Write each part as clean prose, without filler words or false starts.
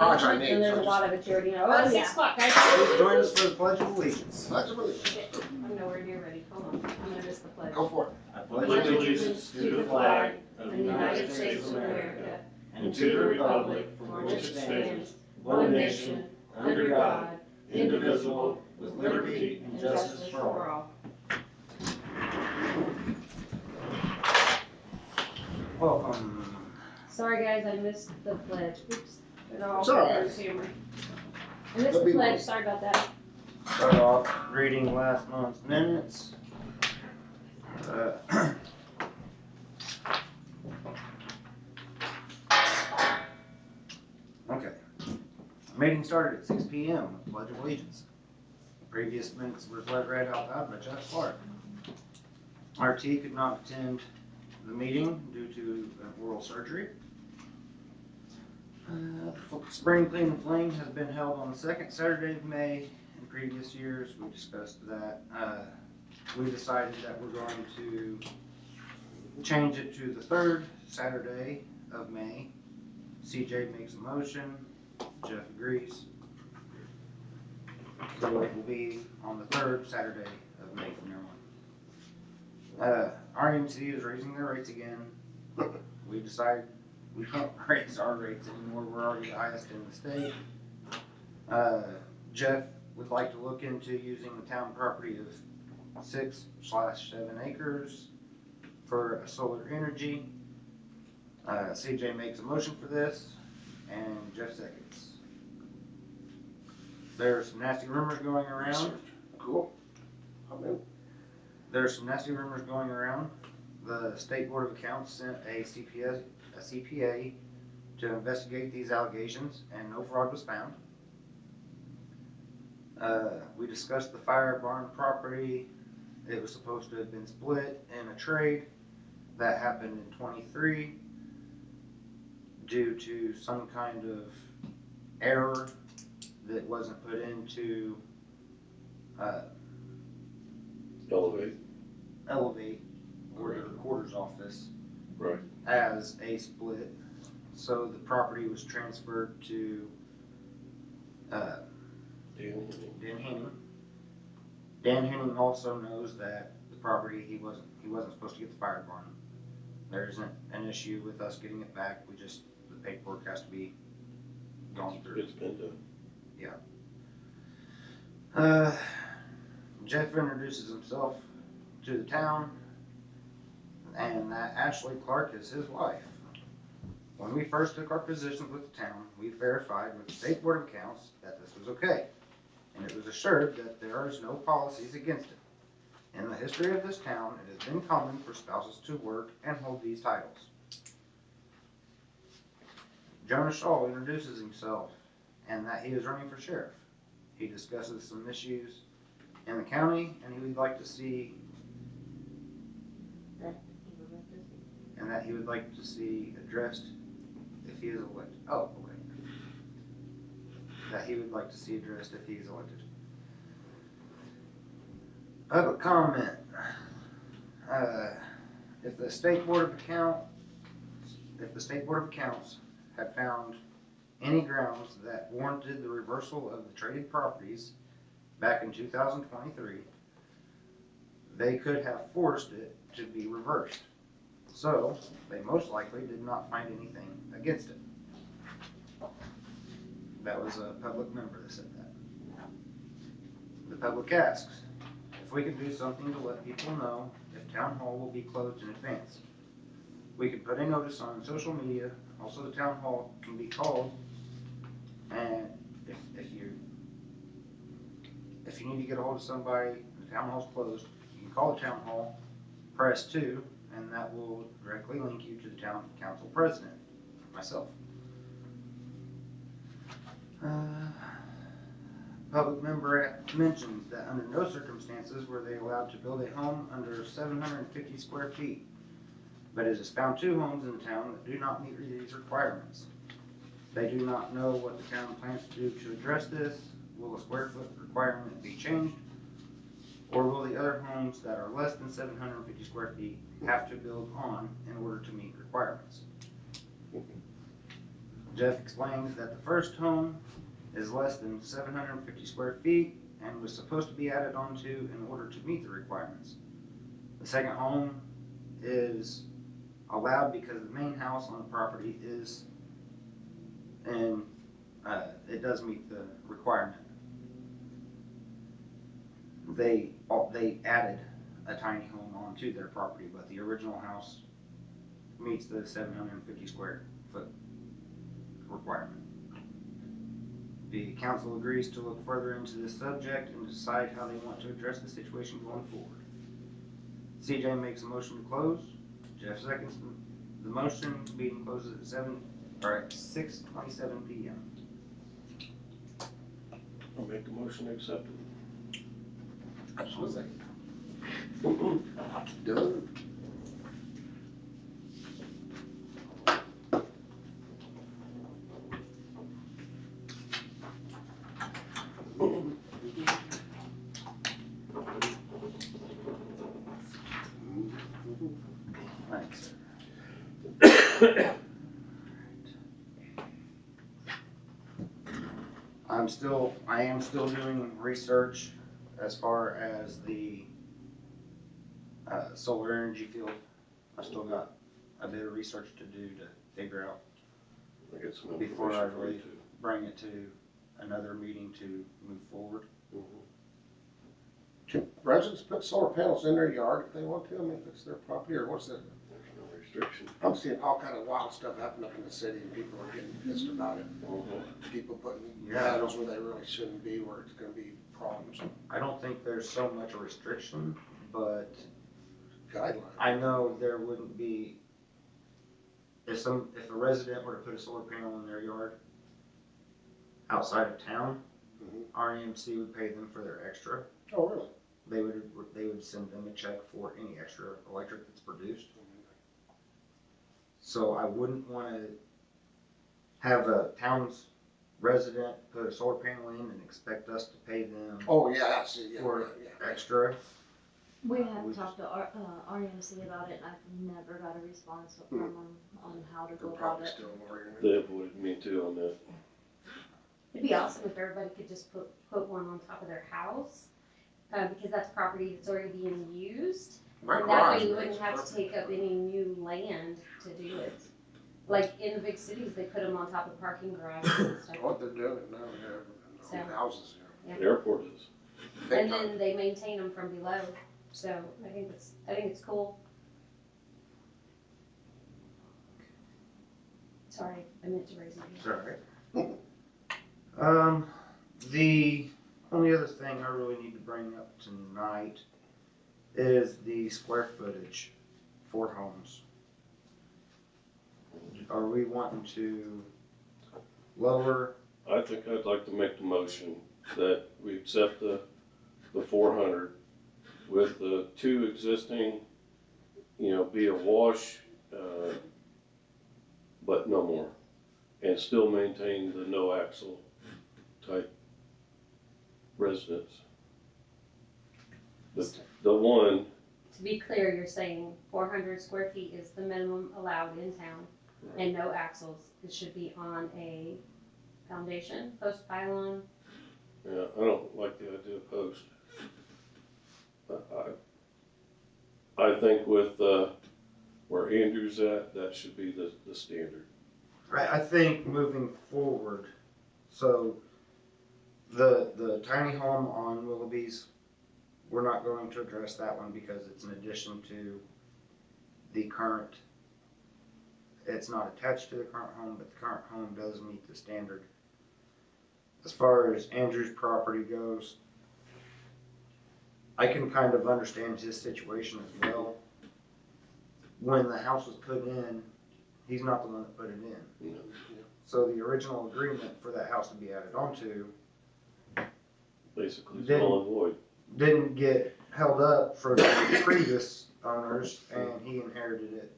Gosh, I And need. there's a lot of it you already know. Oh, Oh, yeah. 6 o'clock, guys. Please join us for the Pledge of Allegiance. Pledge of allegiance. Okay, I'm nowhere near ready. Hold on. I'm gonna miss the pledge. Go for it. I Pledge allegiance to the flag of the United States of America and to the republic for which it stands, one nation, under God, indivisible, with liberty and justice for all. Welcome. Sorry, guys, I missed the pledge. Oops. It all It's all right. goes humor. I missed There'll the be pledge. more. Sorry about that. Start off reading last month's minutes. Okay. Meeting started at 6 p.m. with the Pledge of Allegiance. Previous minutes were read out loud by Jeff Clark. RT could not attend the meeting due to an oral surgery. Spring Clean and Fling has been held on the second Saturday of May. In previous years, we discussed that. We decided that we're going to change it to the third Saturday of May. CJ makes a motion, Jeff agrees. So it will be on the third Saturday of May from now on. RMC is raising their rates again. We decided we can't raise our rates anymore. We're already the highest in the state. Jeff would like to look into using the town property of 6/7 acres for solar energy. CJ makes a motion for this, and Jeff seconds. There's some nasty rumors going around. Cool. I'm in. There's some nasty rumors going around. The State Board of Accounts sent a CPA to investigate these allegations, and no fraud was found. We discussed the fire barn property. It was supposed to have been split in a trade. That happened in 23 due to some kind of error that wasn't put into Elevate or the recorder's office Right. as a split. So the property was transferred to Dan Henning. Dan Henning also knows that the property he wasn't supposed to get the fire barn. There isn't an issue with us getting it back. The paperwork has to be gone through. It's been done. Jeff introduces himself to the town, and that Ashley Clark is his wife. When we first took our positions with the town, we verified with the State Board of Accounts that this was okay, and it was assured that there is no policies against it. In the history of this town, it has been common for spouses to work and hold these titles. Jonah Shaw introduces himself and that he is running for sheriff. He discusses some issues in the county, and he would like to see addressed if he is elected. Oh, okay. That he would like to see addressed if he is elected. Public comment. If the State Board of Accounts had found any grounds that warranted the reversal of the traded properties back in 2023, they could have forced it to be reversed. So, they most likely did not find anything against it. That was a public member that said that. The public asks if we could do something to let people know if town hall will be closed in advance. We could put a notice on social media. Also, the town hall can be called, and if you need to get a hold of somebody and the town hall's closed, you can call the town hall, press 2, and that will directly link you to the town council president, myself. Public member mentions that under no circumstances were they allowed to build a home under 750 square feet, but it has found 2 homes in the town that do not meet these requirements. They do not know what the town plans to do to address this. Will a square foot requirement be changed? Or will the other homes that are less than 750 square feet have to build on in order to meet requirements? Jeff explains that the first home is less than 750 square feet and was supposed to be added onto in order to meet the requirements. The second home is allowed because the main house on the property is, and it does meet the requirement. They added a tiny home onto their property, but the original house meets the 750 square foot requirement. The council agrees to look further into this subject and decide how they want to address the situation going forward. CJ makes a motion to close. Jeff seconds the motion. Meeting closes at 6:27 p.m. I'll make the motion to accept it. Absolutely. Done. Thanks. I am still doing research as far as the solar energy field. I still got a bit of research to do to figure out I get some before I information for you really too. bring it to another meeting to move forward. Can residents put solar panels in their yard if they want to? I mean, if it's their property, or what's the? There's no restriction. I'm seeing all kind of wild stuff happen up in the city, and people are getting pissed about it. People putting panels where they really shouldn't be, where it's gonna be problems. I don't think there's so much a restriction, but Guidelines. I know there wouldn't be, if a resident were to put a solar panel in their yard outside of town, REMC would pay them for their extra. Oh, really? They would send them a check for any extra electric that's produced. So I wouldn't want to have a town's resident put a solar panel in and expect us to pay them Oh, yeah, I see, yeah, for yeah. extra. We have We talked to REMC about it, and I've never got a response from them on how to They're go about probably it. still worrying. They avoided me too on that. It'd be awesome if everybody could just put one on top of their house, because that's property that's already being used. My And that way garage you makes wouldn't have to perfect. take up any new land to do it. Like in the big cities, they put them on top of parking garages and stuff. What they're doing now, So. yeah, houses, Yeah. The airport is. Big And time. then they maintain them from below, so I think it's cool. Sorry, I meant to raise my hand. It's all right. The only other thing I really need to bring up tonight is the square footage for homes. Are we wanting to lower? I think I'd like to make the motion that we accept the 400 with the 2 existing, be a wash, but no more. And still maintain the no axle type residence. The one, To be clear, you're saying 400 square feet is the minimum allowed in town, and no axles. It should be on a foundation, post pylon. yeah, I don't like the idea of post. I think with where Andrew's at, that should be the standard. I think moving forward, so the tiny home on Willoughby's, we're not going to address that one because it's an addition to the current. It's not attached to the current home, but the current home does meet the standard. As far as Andrew's property goes, I can kind of understand his situation as well. When the house was put in, he's not the one that put it in. So the original agreement for that house to be added onto Basically, it's Then- null and void. didn't get held up for the previous owners, and he inherited it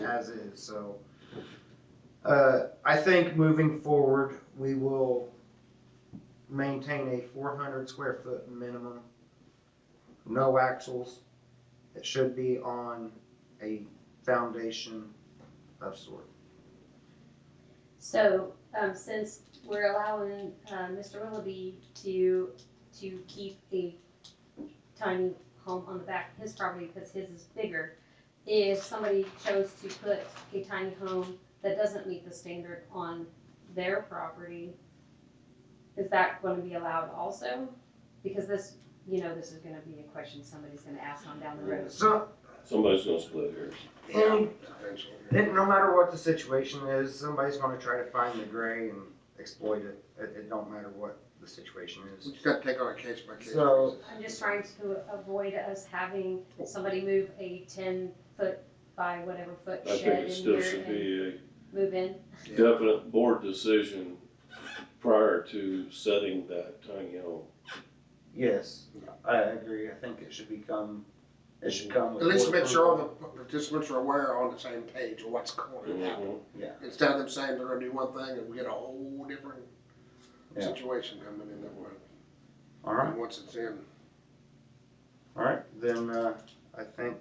as is. So I think moving forward, we will maintain a 400 square foot minimum, no axles. It should be on a foundation of sort. So, since we're allowing, Mr. Willoughby to keep a tiny home on the back of his property because his is bigger, if somebody chose to put a tiny home that doesn't meet the standard on their property, is that gonna be allowed also? Because this, this is gonna be a question somebody's gonna ask on down the road. So, Somebody's gonna split hairs. and Eventually. no matter what the situation is, somebody's gonna try to find the gray and exploit it. It don't matter what the situation We is. just gotta take on a case by case. So- basis. I'm just trying to avoid us having somebody move a 10-foot by whatever foot I think shed it in still here should and be move in. a Yeah. definite board decision prior to setting that tiny home. Yes, I agree. I think it should come with. At least board make sure all approval. the participants are aware on the same page of what's going to happen. Mhm. Instead of them saying they're gonna do one thing and we get a whole different Yeah. situation coming in that way. All right, And once it's in. all right, then, I think,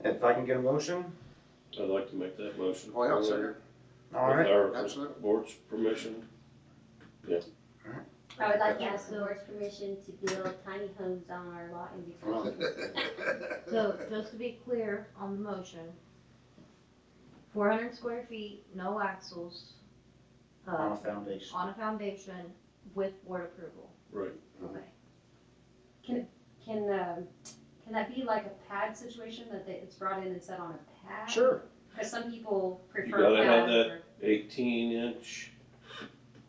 if I can get a motion, I'd like to make that motion. Oh, yeah, second. all With right. our Absolutely. board's permission. I would like to ask the board's permission to build tiny homes on our lot in between. So, just to be clear on the motion, 400 square feet, no axles, On a foundation. on a foundation with board approval. Right. Okay. Can that be like a pad situation that it's brought in and set on a pad? Sure. Because some people You prefer gotta have pads that 18-inch,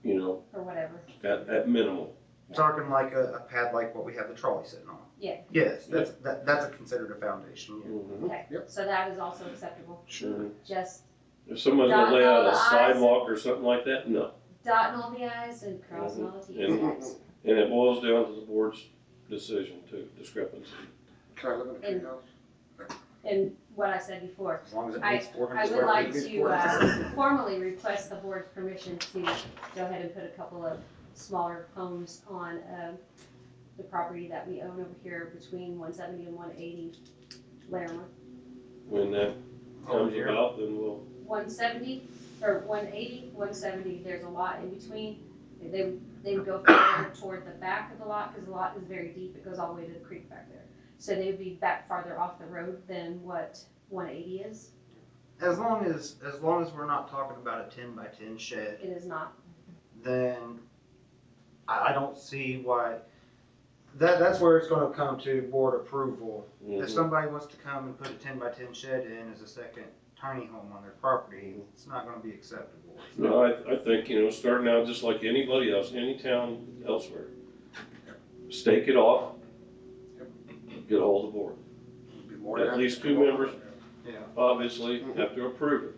or whatever. at minimal. Talking like a pad like what we have the trolley sitting on. Yeah. Yes, that's considered a foundation, yeah. Mhm. Okay, Yep. so that is also acceptable. Sure. Just If somebody's Dot gonna lay all out a the I's. sidewalk or something like that, no. dotting all the i's and crossing all the t's. Mhm. And it boils down to the board's decision too, discrepancy. Can I live in a And- treehouse? And what I said before, As long as it I- meets 400 I would square like feet. to formally request the board's permission to go ahead and put a couple of smaller homes on the property that we own over here between 170 and 180 Larimer. When that Over comes here. about, then we'll, 170 or 180, 170, there's a lot in between. They would go farther toward the back of the lot because the lot is very deep. It goes all the way to the creek back there. So they would be back farther off the road than what 180 is. As long as we're not talking about a 10 by 10 shed, It is not. then I don't see why. That's where it's gonna come to board approval. If mhm. somebody wants to come and put a 10 by 10 shed in as a second tiny home on their property, it's not gonna be acceptable. No, I think, starting out just like anybody else, any town elsewhere. Stake it off, get a hold of the board. Be more At than happy least to two come over. members. Yeah. Obviously, have to approve it.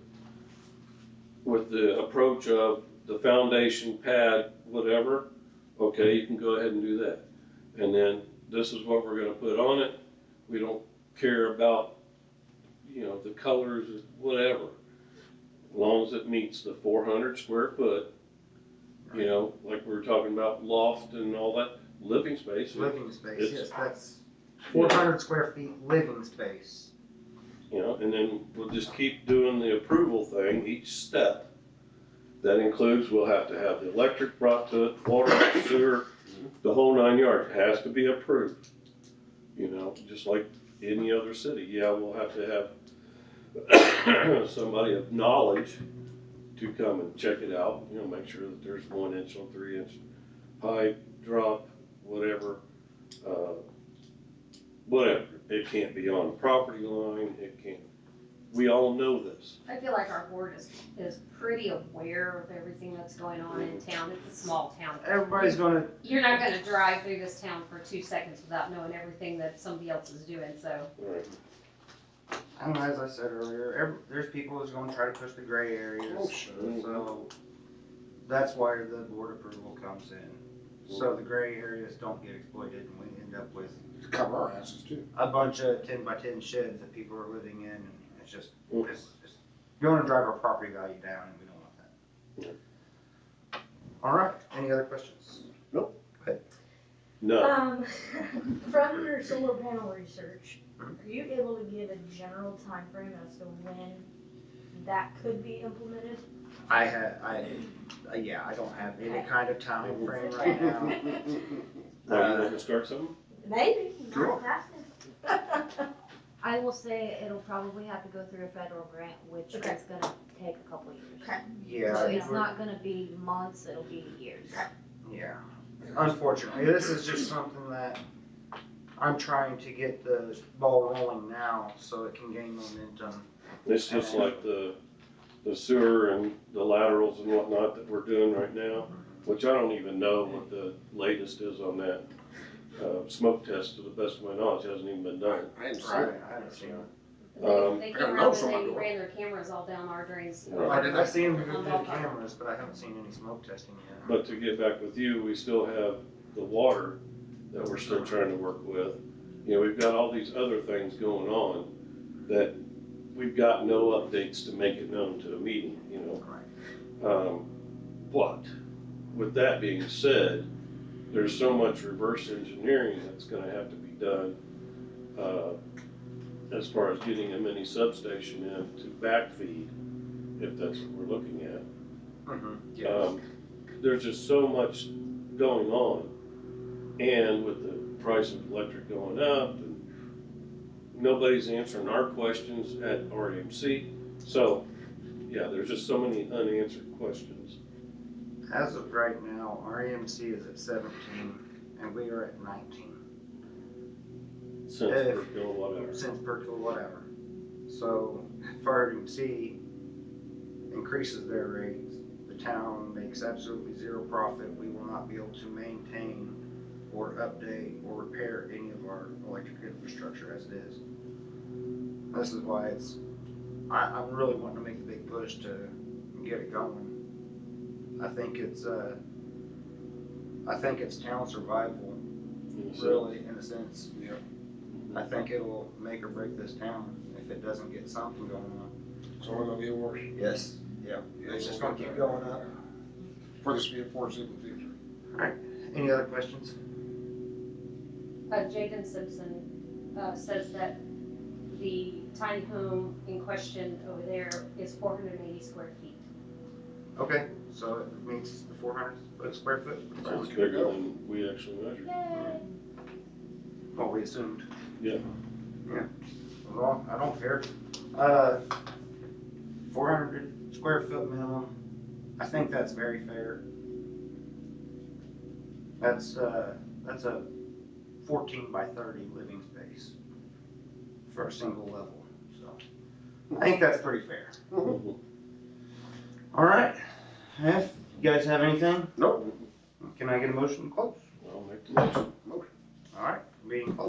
With the approach of the foundation, pad, whatever, okay, you can go ahead and do that. And then this is what we're gonna put on it. We don't care about, the colors, whatever. As long as it meets the 400 square foot, like we were talking about loft and all that, living space. Living space, It's- yes, that's 400 square feet living space. And then we'll just keep doing the approval thing, each step. That includes, we'll have to have the electric brought to it, water, sewer, the whole 9 yards, it has to be approved. Just like any other city, yeah, we'll have to have somebody of knowledge to come and check it out, make sure that there's 1 inch on 3 inch pipe, drop, whatever. Whatever, it can't be on the property line, it can't, we all know this. I feel like our board is pretty aware of everything that's going on in town. It's a small town. Everybody's gonna, You're not gonna drive through this town for 2 seconds without knowing everything that somebody else is doing, so. Right. and as I said earlier, there's people who's gonna try to push the gray areas. Oh, sure. So that's why the board approval comes in. So the gray areas don't get exploited and we end up with Cover our asses too. a bunch of 10 by 10 sheds that people are living in, and it's just going to drive our property value down, and we don't want that. All right, any other questions? No, From your solar panel research, are you able to give a general time frame as to when that could be implemented? Yeah, I don't have any kind of time frame right now. Now, you want to start something? Maybe. Cool. I will say it'll probably have to go through a federal grant, which Okay. is gonna take a couple years. Okay. Yeah, So it's not gonna be months, it'll be years. yeah. Unfortunately, this is just something that I'm trying to get the ball rolling now so it can gain momentum. It's just like the sewer and the laterals and whatnot that we're doing right now, which I don't even know what the latest is on that. Smoke test, to the best of my knowledge, hasn't even been done. I haven't seen Right, it. I haven't seen it. They I got came a around notice on my and they door. ran their cameras all down our drains. Right. I've seen them do the cameras, but I haven't seen any smoke testing yet. But to get back with you, we still have the water that we're still trying to work with. You know, we've got all these other things going on that we've got no updates to make it known to the meeting, you know. But with that being said, there's so much reverse engineering that's gonna have to be done, as far as getting a mini substation in to backfeed, if that's what we're looking at. Yeah. There's just so much going on, and with the price of electric going up, and nobody's answering our questions at RMC, so, yeah, there's just so many unanswered questions. As of right now, REMC is at 17 and we are at 19 Cents per kilowatt hour. cents per kilowatt hour. So if REMC increases their rates, the town makes absolutely zero profit. We will not be able to maintain or update or repair any of our electric infrastructure as it is. This is why I'm really wanting to make a big push to get it going. I think it's town survival, really, in a sense. Yeah. I think it'll make or break this town if it doesn't get something going on. So we're gonna get worse. Yes. Yeah. It's just gonna keep going up. For this to be a foreseeable future. Any other questions? Jaden Simpson, says that the tiny home in question over there is 480 square feet. Okay, so it meets the 400 square foot. So it's bigger than we actually measured. Yay! What we assumed. Yeah. Yeah. Well, I don't care. 400 square foot minimum. I think that's very fair. That's a 14 by 30 living space for a single level. So I think that's pretty fair. Mhm. All right. If you guys have anything, Nope. can I get a motion to close? I'll make the motion. All right. Meeting closed.